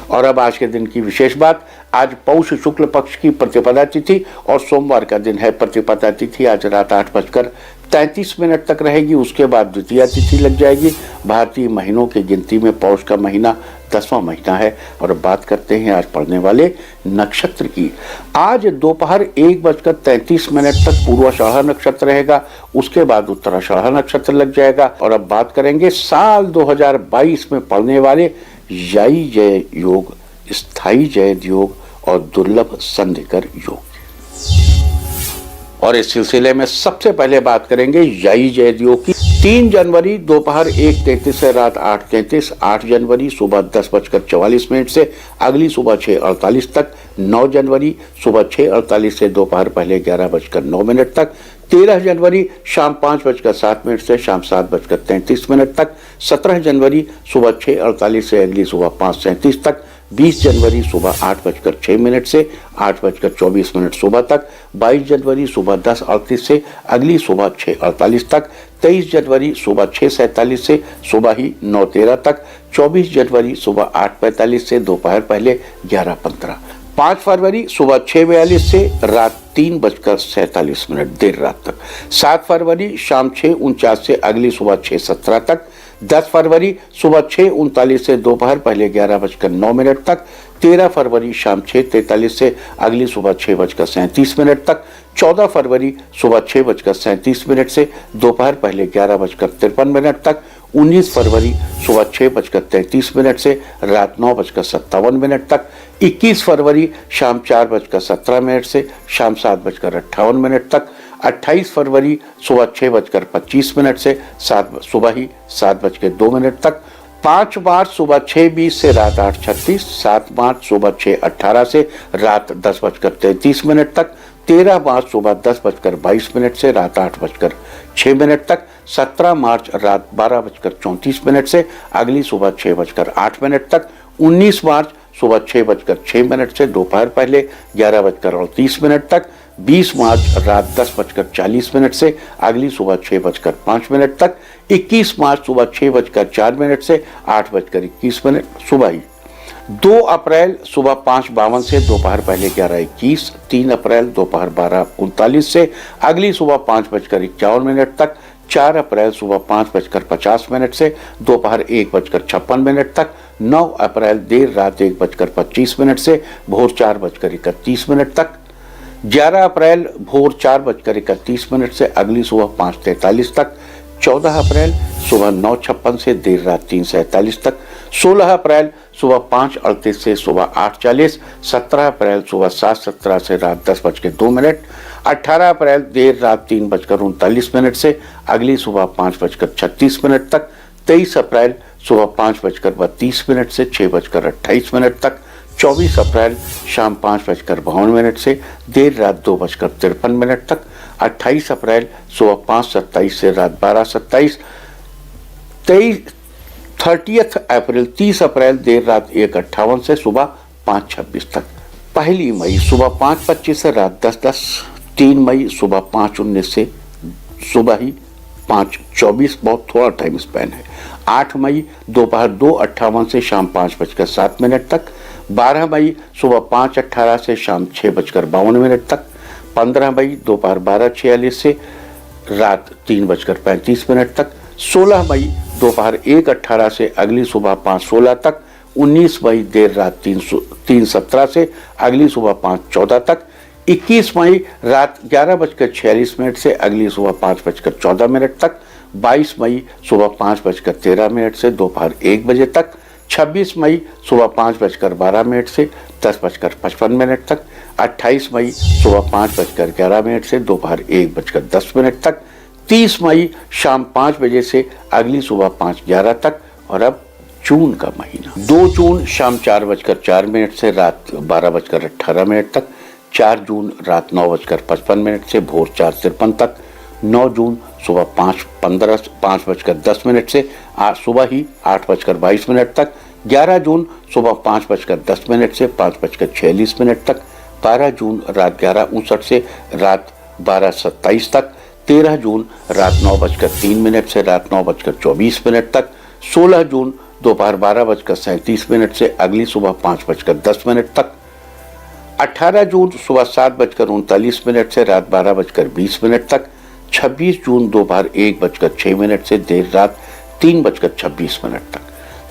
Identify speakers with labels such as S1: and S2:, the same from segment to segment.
S1: और अब आज के दिन की विशेष बात, आज पौष शुक्ल पक्ष की प्रतिपदा तिथि और सोमवार का दिन है। प्रतिपदा तिथि आज रात 8:33 तक रहेगी। उसके बाद द्वितीया तिथि लग जाएगी। भारतीय महीनों की गिनती में पौष का महीना 10वां महीना है। और अब बात करते हैं आज पड़ने वाले नक्षत्र की। आज दोपहर 1:33 तक पूर्वाषाढ़ा नक्षत्र रहेगा। उसके बाद उत्तराषाढ़ा नक्षत्र लग जाएगा। और अब बात करेंगे साल 2022 में पड़ने वाले याई जय योग, स्थायी जय योग और दुर्लभ संधिकर योग। और इस सिलसिले में सबसे पहले बात करेंगे याई जय योग की। 3 जनवरी दोपहर 1:33 से रात 8:33, 8 जनवरी सुबह 10:44 से अगली सुबह 6:48 तक, 9 जनवरी सुबह 6:48 से दोपहर पहले 11:09 तक, 13 जनवरी शाम 5:07 से शाम 7:33 तक, 17 जनवरी सुबह 6:48 से अगली सुबह 5:37 तक, 20 जनवरी सुबह 8:06 से 8:24 सुबह तक, 22 जनवरी सुबह 10:38 से अगली सुबह 6:48 तक, 23 जनवरी सुबह 6:47 से सुबह ही 9:13 तक, 24 जनवरी सुबह 8:45 से दोपहर पहले 11:15, 5 फरवरी सुबह 6:42 से रात 3:47 देर रात तक, 7 फरवरी शाम 6:49 से अगली सुबह 6:17 तक, 10 फरवरी सुबह 6:39 से दोपहर पहले 11:09 तक, 13 फरवरी शाम 6:43 से अगली सुबह 6:37 तक, 14 फरवरी सुबह 6:37 से दोपहर पहले 11:53 तक, 19 फरवरी सुबह 6:33 से रात 9:57 तक, 21 फरवरी शाम 4:17 से शाम 7:58 तक, 28 फरवरी सुबह 6:25 से सुबह ही 7:02 तक, 5 मार्च सुबह 6:20 से रात 8:36, 7 मार्च सुबह 6:18 से रात 10:33 तक, 13 मार्च सुबह 10:22 से रात 8:06 तक, 17 मार्च रात 12:34 से अगली सुबह 6:08 तक, 19 मार्च सुबह 6:06 से दोपहर पहले 11:38 तक, 20 मार्च रात 10:40 से अगली सुबह 6:05 तक, 21 मार्च सुबह 6:04 से 8:21 सुबह ही, 2 अप्रैल सुबह 5:52 से दोपहर पहले 11:21, 3 अप्रैल दोपहर 12:39 से अगली सुबह 5:51 तक, 4 अप्रैल सुबह 5:50 से दोपहर 1:56 तक, 9 अप्रैल देर रात 1:25 से भोर 4:31 तक, 11 अप्रैल भोर 4:31 से अगली सुबह 5:43 तक, 14 अप्रैल सुबह 9:56 से देर रात 3:47 तक, 16 अप्रैल सुबह 5:38 से सुबह 8:40, 17 अप्रैल सुबह 7:17 से रात 10:02, 18 अप्रैल देर रात 3:39 से अगली सुबह 5:36 तक, 23 अप्रैल सुबह 5:32 से 6:28 तक, 24 अप्रैल शाम 5:52 से देर रात 2:53 तक, 28 अप्रैल सुबह 5:27 से रात 12:27, 30 अप्रैल देर रात 1:58 से सुबह 5:26 तक, 1 मई सुबह 5:25 से रात 10:10, 3 मई सुबह 5:19 से सुबह ही 5:24, बहुत थोड़ा टाइम स्पैन है, 8 मई दोपहर 2:58 से शाम 5:07 तक, 12 मई सुबह 5:18 से शाम 6:52 तक, 15 मई दोपहर 12:46 से रात 3:35 तक, 16 मई दोपहर 1:18 से अगली सुबह 5:16 तक, 19 मई देर रात 3:17 से अगली सुबह 5:14 तक, 21 मई रात 11:46 से अगली सुबह 5:14 तक, 22 मई सुबह 5:13 से दोपहर 1 बजे तक, 26 मई सुबह 5:12 से 10:55 तक, 28 मई सुबह 5:11 से दोपहर 1:10 तक, 30 मई शाम 5 बजे से अगली सुबह 5:11 तक। और अब जून का महीना, 2 जून शाम 4:04 से रात 12:18 तक, 4 जून रात 9:55 से भोर 4:53 तक, 9 जून सुबह 5:10 से सुबह ही 8:22 तक, 11 जून सुबह 5:10 से 5:46 तक, 12 जून रात 11:59 से रात 12:27 तक, 13 जून रात 9:03 से रात 9:24 तक, 16 जून दोपहर 12:37 से अगली सुबह 5:10 तक। 18 जून सुबह 7:39 से रात 12:20 तक। 26 जून दोपहर 1:06 से देर रात 3:26 तक।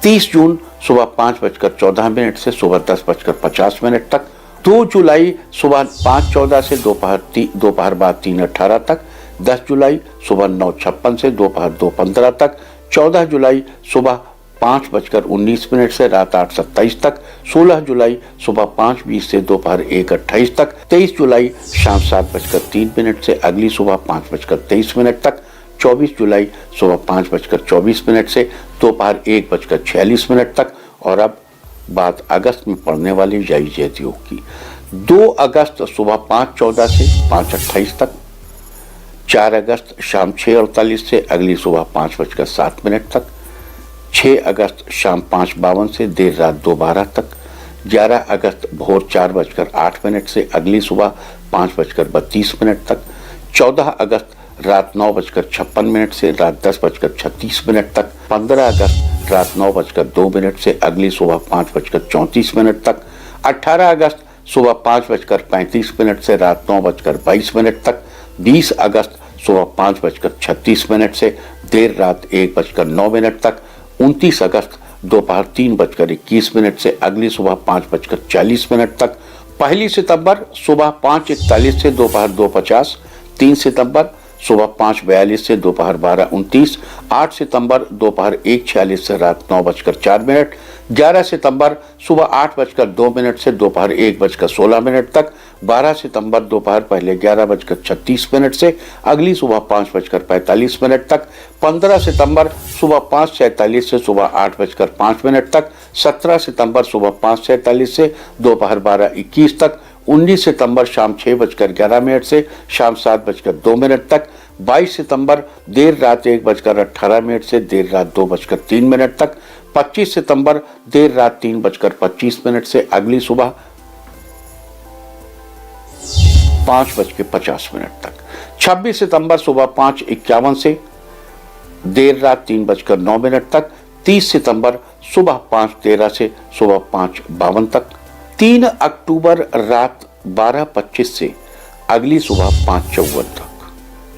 S1: 30 जून सुबह 5:14 से सुबह 10:50 तक। 2 जुलाई सुबह 5:14 से दोपहर बाद 3:18 तक। 10 जुलाई सुबह 9:56 से दोपहर 2:15 तक। 14 जुलाई सुबह 5:19 से रात 8:27 तक। 16 जुलाई सुबह 5:20 से दोपहर 1:28 तक। 23 जुलाई शाम 7:03 से अगली सुबह 5:23 तक। 24 जुलाई सुबह 5:24 से दोपहर 1:46 तक। और अब बात अगस्त में पड़ने वाली जायज़ योग की। 2 अगस्त सुबह 5:14 से 5:28 तक। 4 अगस्त शाम 6:48 से अगली सुबह 5:07 तक। 6 अगस्त शाम 5:52 से देर रात 2:12 तक। 11 अगस्त भोर 4:08 से अगली सुबह 5:32 तक। 14 अगस्त रात 9:56 से रात 10:36 तक। 15 अगस्त रात 9:02 से अगली सुबह 5:34 तक। 18 अगस्त सुबह 5:35 से रात 9:22 तक। 20 अगस्त सुबह 5:36 से देर रात 1:09 तक। 29 अगस्त दोपहर 3:21 से अगली सुबह 5:40 तक। 1 सितंबर सुबह 5:41 से दोपहर 2:50। 3 सितंबर सुबह 5:42 से दोपहर 12:29। 8 सितंबर दोपहर 1:46 से रात 9:04। 11 सितंबर सुबह 8:02 से दोपहर 1:16 तक। 12 सितंबर दोपहर पहले 11:36 से अगली सुबह 5:45 तक। 15 सितंबर सुबह 5:47 से सुबह 8:05 तक। 17 सितंबर सुबह 5:47 से दोपहर 12:21 तक। 19 सितंबर शाम 6:11 से शाम 7:02 तक। 22 सितंबर देर रात 1:18 से देर रात 2:03 तक। 25 सितंबर देर रात 3:25 से अगली सुबह 5:50 तक। 26 सितंबर सुबह 5:51 से देर रात 3:09 तक। 30 सितंबर सुबह 5:13 से सुबह 5:52 तक। 3 अक्टूबर रात 12:25 से अगली सुबह 5:54 तक।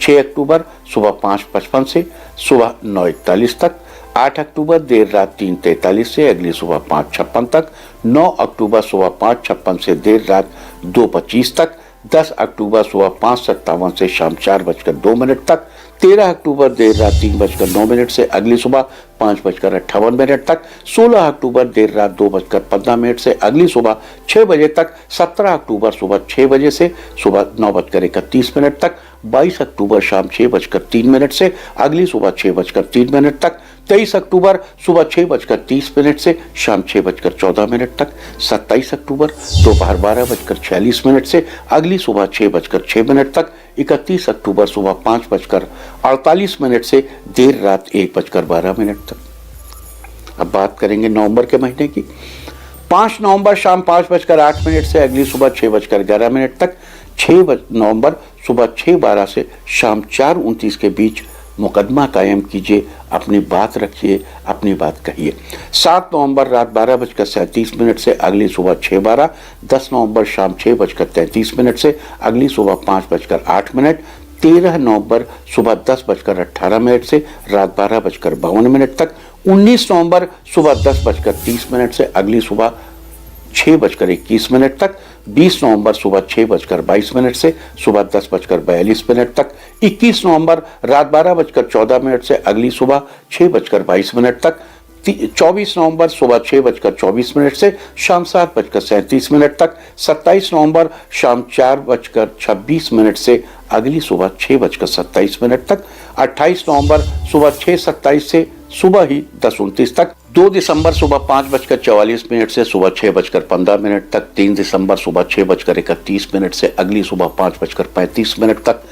S1: 6 अक्टूबर सुबह 5:55 से सुबह 9:41 तक। 8 अक्टूबर देर रात 3:43 से अगली सुबह 5:56 तक। 9 अक्टूबर सुबह 5:56 से देर रात 2:25 तक। 10 अक्टूबर सुबह 5:57 से शाम 4:02 तक। 13 अक्टूबर देर रात 3:09 से अगली सुबह 5:58 तक। 16 अक्टूबर देर रात 2:15 से अगली सुबह 6 बजे तक। 17 अक्टूबर सुबह 6 बजे से सुबह 9:31 तक। 22 अक्टूबर शाम 6:03 से अगली सुबह 6:03 तक। 23 अक्टूबर सुबह 6:30 से शाम 6:14 तक। 27 अक्टूबर दोपहर 12:46 से अगली सुबह 6:06 तक। 31 अक्टूबर सुबह 5:48 से देर रात 1:12 तक। अब बात करेंगे नवंबर के महीने की। 5 नवंबर शाम 5:08 से अगली सुबह 6:11 तक। 6 नवंबर सुबह 6:12 से शाम 4:29 के बीच मुकदमा कायम कीजिए, अपनी बात रखिए, अपनी बात कहिए। 7 नवंबर रात 12:37 से अगली सुबह 6:12। 10 नवंबर शाम 6:33 से अगली सुबह 5:08। 13 नवंबर सुबह 10:18 से रात 12:52 तक। 19 नवंबर सुबह 10:30 से अगली सुबह 6:21 तक। 20 नवंबर सुबह 6:22 से सुबह 10:42 तक। 21 नवंबर रात 12:14 से अगली सुबह 6:22 तक। 24 नवंबर सुबह 6:24 से शाम 7:37 तक। 27 नवंबर शाम 4:26 से अगली सुबह 6:27 तक। 28 नवंबर सुबह 6:27 से सुबह ही 10:29 तक। 2 दिसंबर सुबह 5:44 से सुबह 6:15 तक। 3 दिसंबर सुबह 6:31 से अगली सुबह 5:35 तक।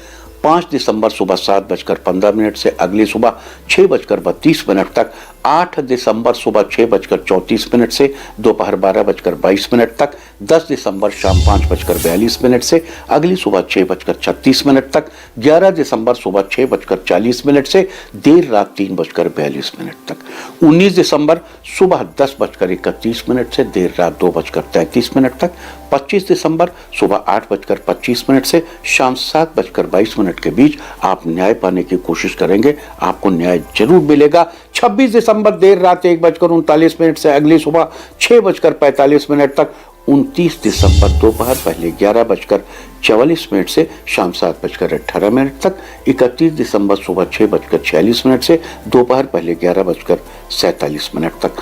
S1: 5 दिसंबर सुबह 7:15 से अगली सुबह 6:32 तक। 8 दिसंबर सुबह 6:34 से दोपहर 12:22 तक, 10 दिसंबर शाम 5:42 से अगली सुबह 6:36 तक, 11 दिसंबर सुबह 6:40 से देर रात 3:42 तक, 19 दिसंबर सुबह 10:31 से देर रात 2:33 तक, 25 दिसंबर सुबह 8:25 से शाम 7:22 के बीच आप न्याय पाने की कोशिश करेंगे, आपको न्याय जरूर मिलेगा। 26 दिसंबर देर रात 1:39 से अगली सुबह 6:45 तक, 29 दिसंबर दोपहर पहले 11:44 से शाम 7:18 तक, 31 दिसंबर सुबह 6:46 से दोपहर पहले 11:47 तक।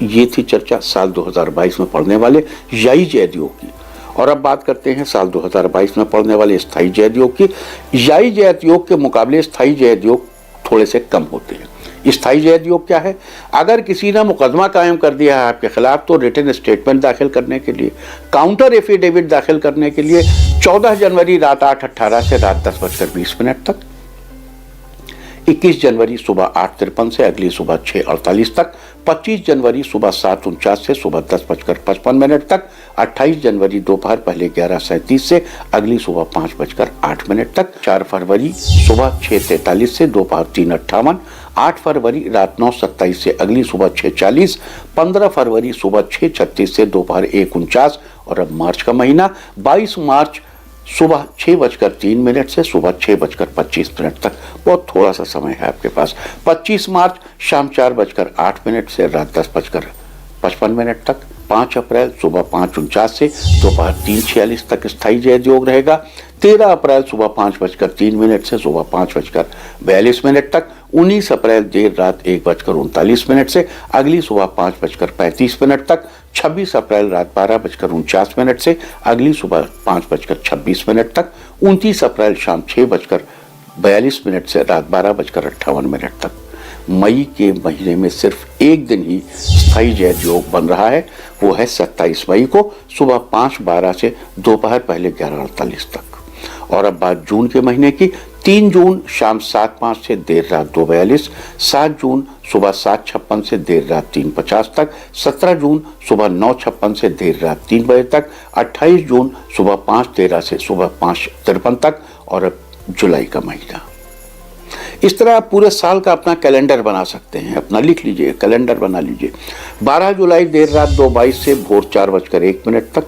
S1: ये थी चर्चा साल 2022 में पड़ने वाले याई जैद योग की। और अब बात करते हैं साल 2022 में पड़ने वाले स्थायी जैद योग की। याई जैद योग के मुकाबले स्थायी जैद योग थोड़े से कम होते हैं। स्थायी जैद योग क्या है? अगर किसी ने मुकदमा कायम कर दिया है आपके खिलाफ तो रिटन स्टेटमेंट दाखिल करने के लिए, काउंटर एफिडेविट दाखिल करने के लिए 14 जनवरी रात 8:18 से रात 10:20 तक, 21 जनवरी सुबह 8:53 से अगली सुबह 6:48 तक, 25 जनवरी सुबह 7:49 से सुबह 10:55 तक, 28 जनवरी दोपहर पहले 11:37 से अगली सुबह 5:08 तक, 4 फरवरी सुबह 6:43 से दोपहर 3:58, 8 फरवरी रात 9:27 से अगली सुबह 6:40, 15 फरवरी सुबह 6:36 से दोपहर 1:49 और अब मार्च का महीना 22 मार्च सुबह 6:03 से सुबह 6:25 तक। बहुत थोड़ा सा समय है आपके पास। 25 मार्च शाम 4:08 से रात 10:55 तक, 5 अप्रैल सुबह 5:49 से दोपहर 3:46 तक स्थायी जैद योग रहेगा। 13 अप्रैल सुबह 5:03 से सुबह 5:42 तक, 19 अप्रैल देर रात 1:39 से अगली सुबह 5:35 तक, 26 अप्रैल रात 12:49 से अगली सुबह 5:26 तक, 29 अप्रैल शाम 6:42 से रात 12:58 तक। मई के महीने में सिर्फ एक दिन ही स्थायी जैद योग बन रहा है, वो है 27 मई को सुबह 5:12 से दोपहर पहले 11:48 तक। और अब बात जून के महीने की। 3 जून शाम 7:05 से देर रात 2:42, 7 जून सुबह 7:56 से देर रात 3:50 तक, 17 जून सुबह 9:56 से देर रात 3 बजे तक, 28 जून सुबह 5:13 से सुबह 5:53 तक और अब जुलाई का महीना। इस तरह आप पूरे साल का अपना कैलेंडर बना सकते हैं। अपना लिख लीजिए, कैलेंडर बना लीजिए। 12 जुलाई देर रात 2:22 से भोर 4:01 तक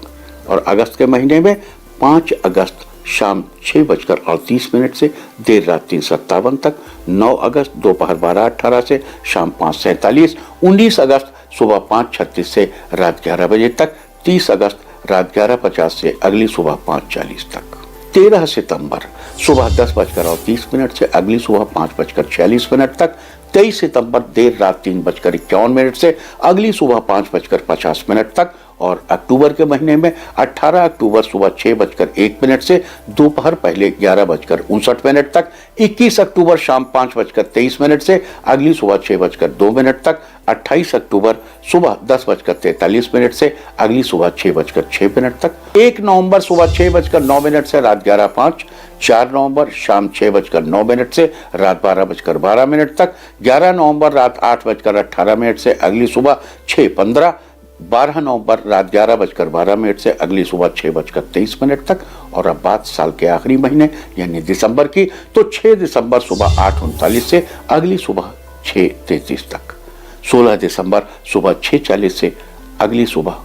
S1: और अगस्त के महीने में 5 अगस्त शाम 6:38 से देर रात 3:57 तक, 9 अगस्त दोपहर 12:18 से शाम 5:47, 19 अगस्त सुबह 5:36 से रात 11 बजे तक, 30 अगस्त रात 11:50 से अगली सुबह 5:40 तक, 13 सितंबर सुबह 10:38 से अगली सुबह 5:46 तक, 23 सितंबर देर रात 3:51 से अगली सुबह 5:50 तक और अक्टूबर के महीने में 18 अक्टूबर सुबह 6:01 से दोपहर पहले 11:59 तक, 21 अक्टूबर शाम 5:23 से अगली सुबह 6:02 तक, 28 अक्टूबर सुबह 10:43 से अगली सुबह 6:06 तक, 1 नवंबर सुबह 6:09 से रात 11:05, 4 नवंबर शाम 6:09 से रात 12:12 तक, 11 नवंबर रात 8:18 से अगली सुबह 6:15, 12 नवंबर रात 11:12 से अगली सुबह 6:23 तक। और अब बात साल के आखिरी महीने यानी दिसंबर की, तो 6 दिसंबर सुबह 8:39 से अगली सुबह 6:33 तक, 16 दिसंबर सुबह 6:40 से अगली सुबह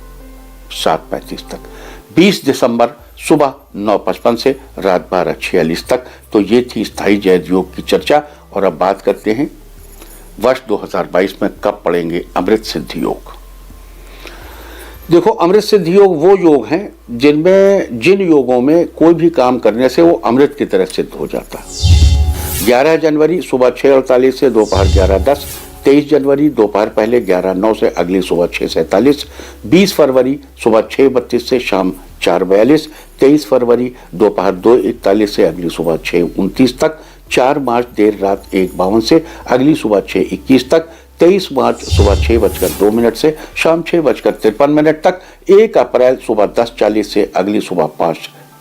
S1: 7:35 तक, 20 दिसंबर सुबह 9:55 से रात 12:46 तक। तो ये थी स्थायी जैद योग की चर्चा। और अब बात करते हैं वर्ष 2022 में कब पड़ेंगे अमृत सिद्धि योग। देखो, अमृत सिद्धि योग वो योग हैं जिन योगों में कोई भी काम करने से वो अमृत की तरह सिद्ध हो जाता है। 11 जनवरी सुबह 6:48 से दोपहर 11:10, 23 जनवरी दोपहर पहले 11:09 से अगली सुबह 6:47, 20 फरवरी सुबह 6:32 से शाम 4:42, 23 फरवरी दोपहर 2:41 से अगली सुबह 6:29 तक, 4 मार्च देर रात 1:52 से अगली सुबह 6:21 तक, 23 मार्च सुबह 6:02 से शाम 6:53 तक, 1 अप्रैल सुबह 10:40 से अगली सुबह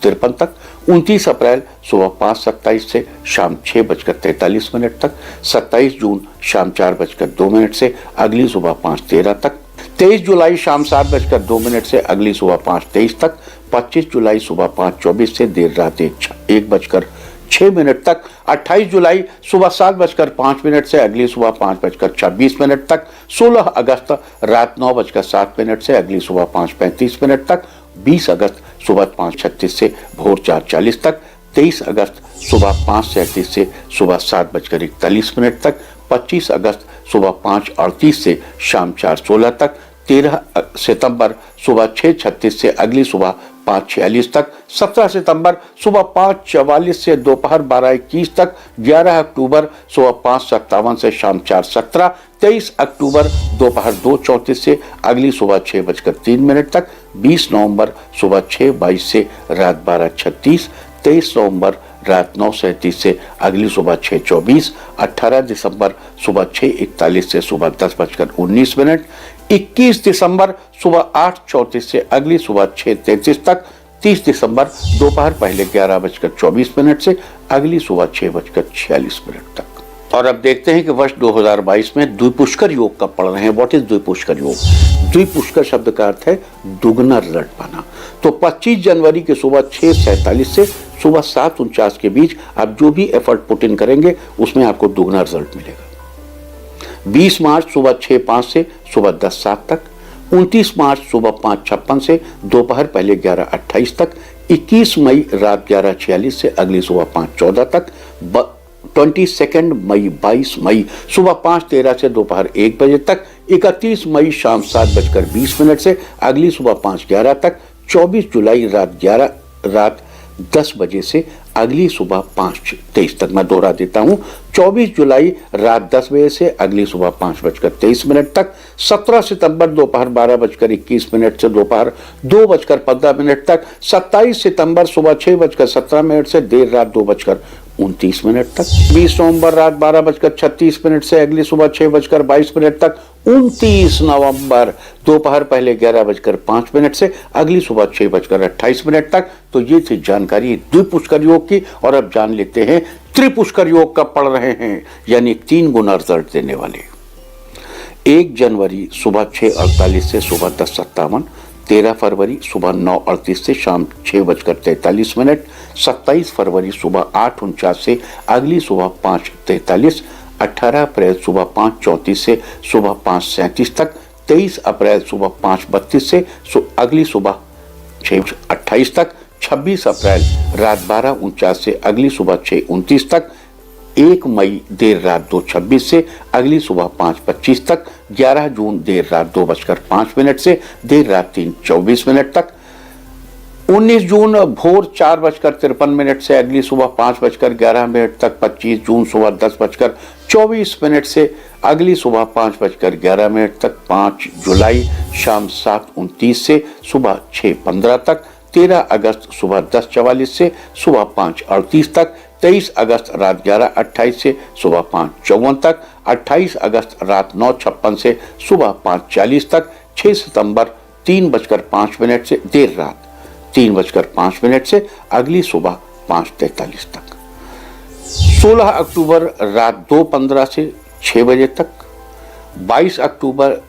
S1: 53 तक। 29 अप्रैल सुबह 5:27 से शाम 6:43 तक। 27 जून शाम 4:02 से अगली सुबह 5:13 तक। 23 जुलाई शाम 7:02 से अगली सुबह 5:23 तक। 25 जुलाई सुबह 5:24 से देर रात 1:06 तक। 28 जुलाई सुबह 7:05 से अगली सुबह 5:26 तक। 16 अगस्त रात 9:07 से अगली सुबह 5:35 तक। 20 अगस्त सुबह 5:36 से भोर 4:40 तक। 23 अगस्त सुबह 5:37 से सुबह 7:41 तक। 25 अगस्त सुबह 5:38 से शाम 4:16 तक। 13 सितंबर सुबह 6:36 से अगली सुबह 5:46 तक। 17 सितंबर सुबह 5:44 से दोपहर 12:21 तक। 11 अक्टूबर सुबह 5:57 से शाम 4:17। 23 अक्टूबर दोपहर 2:34 से अगली सुबह 6:03 तक। 20 नवंबर सुबह 6:22 से रात 12:36। 23 नवंबर रात 9:37 से अगली सुबह 6:24। 18 दिसंबर सुबह 6:41 से सुबह 10:19। 21 दिसंबर सुबह 8:34 से अगली सुबह 6:33 तक। 30 दिसंबर दोपहर पहले 11:24 से अगली सुबह 6:46 तक। और अब देखते हैं कि वर्ष 2022 में द्विपुष्कर योग कब पढ़ रहे हैं। व्हाट इज द्विपुष्कर योग? द्विपुष्कर शब्द का अर्थ है दुगना रिजल्ट पाना। तो 25 जनवरी के सुबह 6:47 से सुबह 7:49 के बीच आप जो भी एफर्ट पुट इन करेंगे उसमें आपको दुगना रिजल्ट मिलेगा। 20 मार्च सुबह 6:05 से सुबह 10:07 तक। 29 मार्च सुबह 5:56 से दोपहर पहले 11:28 तक। 21 मई रात 11:46 से अगली सुबह 5:14 तक। 22 मई 22 मई सुबह 5:13 से दोपहर 1 बजे तक। 31 मई शाम 7:20 से अगली सुबह 5:11 तक। 24 जुलाई रात 10 बजे से अगली सुबह 5:23 तक। मैं दोहरा देता हूं, 24 जुलाई रात 10 बजे से अगली सुबह 5:23 तक। 17 सितंबर दोपहर 12:21 से दोपहर 2:15 तक। 27 सितंबर सुबह 6:17 से देर रात 2:29 तक। 20 नवंबर रात 12:36 से अगली सुबह 6:22 तक। 29 नवंबर दोपहर पहले 11:05 से अगली सुबह 6:28 तक। तो ये थी जानकारी द्विपुष्कर योग की। और अब जान लेते हैं त्रिपुष्कर योग कब पढ़ रहे हैं, यानी 3 गुना रिजल्ट देने वाले। 1 जनवरी सुबह 6:48 से सुबह 10:57। 13 फरवरी सुबह 9:38 से शाम 6:43। 27 फरवरी सुबह 8:49 से अगली सुबह 5:43। 18 अप्रैल सुबह 5:34 से सुबह 5:37 तक। 23 अप्रैल सुबह 5:32 से अगली सुबह 6:28 तक। 26 अप्रैल रात 12:49 से अगली सुबह 6:29 तक। 1 मई देर रात 2:26 से अगली सुबह 5:25 तक। 11 जून देर रात 2:05 से देर रात 3:24 तक। 19 जून भोर 4:53 से अगली सुबह 5:11 तक। 25 जून सुबह 10:24 से अगली सुबह 5:11 तक। 5 जुलाई शाम 7:29 से सुबह 6:15 तक। 13 अगस्त सुबह 10:44 से सुबह 5:38 तक। 23 अगस्त रात 11:28 से सुबह 5:54 तक। 28 अगस्त रात 9:56 से सुबह 5:40 तक। 6 सितंबर 3:05 से देर रात 3:05 से अगली सुबह 5:43 तक। 16 अक्टूबर रात 2:15 से 6 बजे तक। 22 अक्टूबर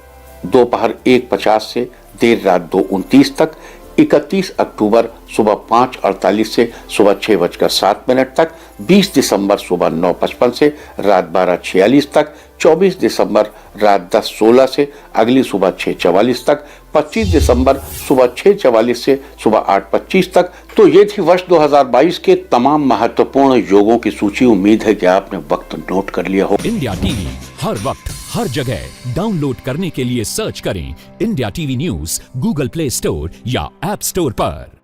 S1: दोपहर 1:50 से देर रात 2:29 तक। 31 अक्टूबर सुबह 5:48 से सुबह 6:07 तक। 20 दिसंबर सुबह 9:55 से रात 12:46 तक। 24 दिसंबर रात 10:16 से अगली सुबह 6:44 तक। 25 दिसंबर सुबह 6:44 से सुबह 8:25 तक। तो ये थी वर्ष 2022 के तमाम महत्वपूर्ण योगों की सूची। उम्मीद है कि आपने वक्त नोट कर लिया हो।
S2: इंडिया टीवी हर वक्त हर जगह डाउनलोड करने के लिए सर्च करें India TV news Google play store या ऐप स्टोर पर।